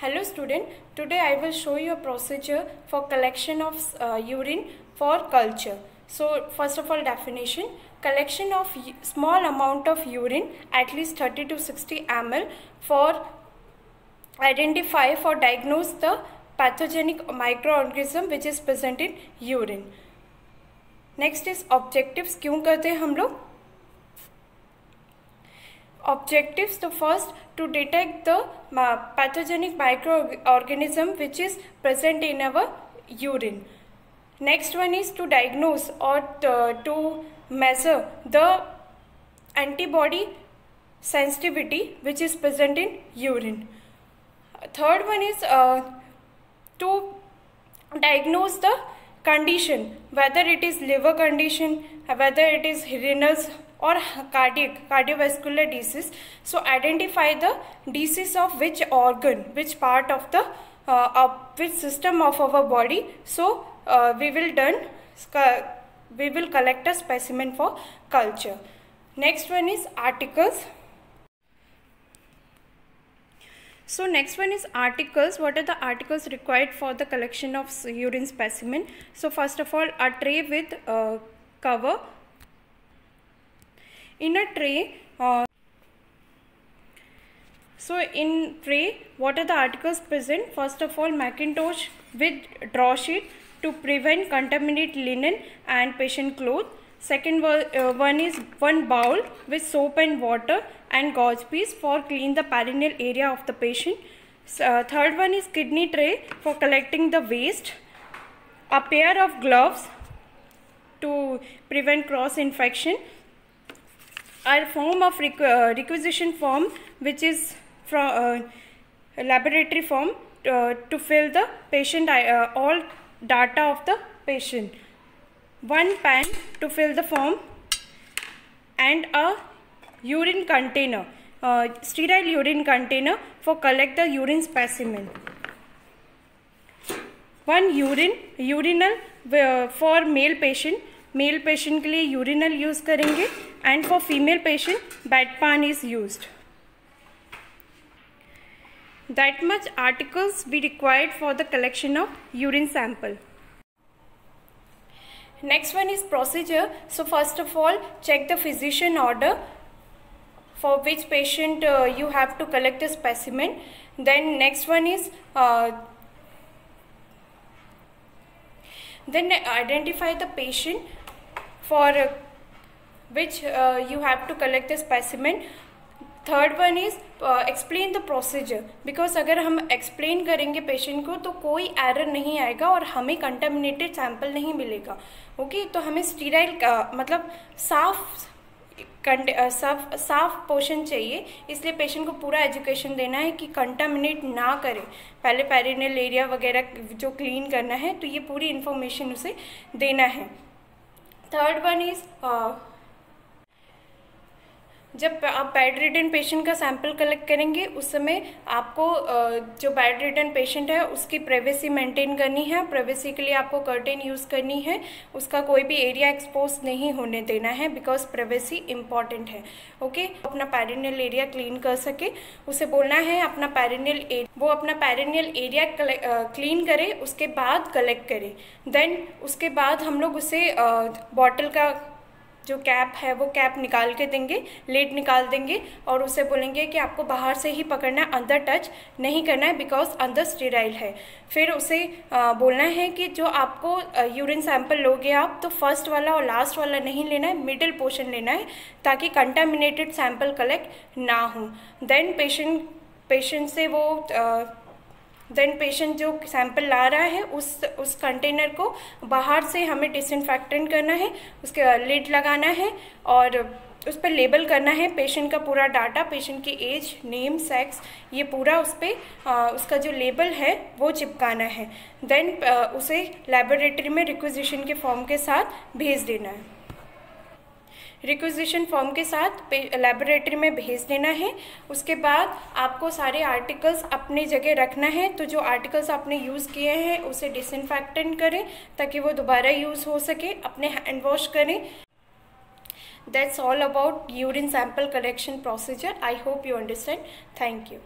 Hello student, today I will show you a procedure for collection of urine for culture. So first of all, definition: collection of small amount of urine at least 30 to 60 ml for identify for diagnose the pathogenic microorganism which is present in urine. Next is objectives. क्यों करते हैं हम लोग objectives? So first, to detect the pathogenic microorganism which is present in our urine. Next one is to diagnose or to measure the antibody sensitivity which is present in urine. Third one is to diagnose the condition, whether it is liver condition, whether it is renal or cardiovascular disease. So identify the disease of which organ, which part of the which system of our body. So we will collect a specimen for culture. Next one is articles. So next one is articles. What are the articles required for the collection of urine specimen? So first of all, a tray with cover. In a tray, so in tray, what are the articles present? First of all, Macintosh with draw sheet to prevent contaminate linen and patient clothes. Second one is one bowl with soap and water and gauze piece for clean the perineal area of the patient. Third one is kidney tray for collecting the waste. A pair of gloves to prevent cross infection. A form of requisition form which is from laboratory form to fill the patient all data of the patient. One pan to fill the form and a urine container, sterile urine container for collect the urine specimen. One urinal for male patient के लिए urinal use करेंगे and for female patient bedpan is used. That much articles be required for the collection of urine sample. Next one is procedure. So first of all, check the physician order for which patient you have to collect a specimen. Then next one is then identify the patient for which you have to collect the specimen. Third one is explain the procedure, because अगर हम explain करेंगे patient को तो कोई error नहीं आएगा और हमें contaminated sample नहीं मिलेगा. ओके तो हमें sterile मतलब साफ पोर्शन चाहिए, इसलिए पेशेंट को पूरा एजुकेशन देना है कि कंटामिनेट ना करे. पहले पेरिनेल एरिया वगैरह जो क्लीन करना है, तो ये पूरी इंफॉर्मेशन उसे देना है. थर्ड वन इज जब आप बेड रिडन पेशेंट का सैंपल कलेक्ट करेंगे उस समय आपको जो बेड रिडन पेशेंट है उसकी प्राइवेसी मेंटेन करनी है. प्राइवेसी के लिए आपको कर्टेन यूज़ करनी है, उसका कोई भी एरिया एक्सपोज नहीं होने देना है, बिकॉज प्राइवेसी इम्पॉर्टेंट है. ओके अपना पेरिनियल एरिया क्लीन कर सके उसे बोलना है अपना पेरिनियल एरिया, वो अपना पेरिनियल एरिया क्लीन करे, उसके बाद कलेक्ट करे. देन उसके बाद हम लोग उसे बॉटल का जो कैप है वो कैप निकाल के देंगे, लेड निकाल देंगे और उसे बोलेंगे कि आपको बाहर से ही पकड़ना है, अंदर टच नहीं करना है बिकॉज अंदर स्टेराइल है. फिर उसे बोलना है कि जो आपको यूरिन सैंपल लोगे आप तो फर्स्ट वाला और लास्ट वाला नहीं लेना है, मिडिल पोर्शन लेना है ताकि कंटामिनेटेड सैंपल कलेक्ट ना हो. देन पेशेंट से वो पेशेंट जो सैंपल ला रहा है उस कंटेनर को बाहर से हमें डिसइंफेक्टेंट करना है, उसके लिड लगाना है और उस पर लेबल करना है पेशेंट का पूरा डाटा, पेशेंट की एज, नेम, सेक्स, ये पूरा उस पर उसका जो लेबल है वो चिपकाना है. देन उसे लैबोरेटरी में रिक्विजिशन के फॉर्म के साथ भेज देना है. रिक्विजिशन फॉर्म के साथ लैबोरेटरी में भेज देना है. उसके बाद आपको सारे आर्टिकल्स अपनी जगह रखना है. तो जो आर्टिकल्स आपने यूज़ किए हैं उसे डिसइंफेक्टेंट करें ताकि वो दोबारा यूज़ हो सके. अपने हैंड वॉश करें. That's all about urine sample collection procedure. I hope you understand. Thank you.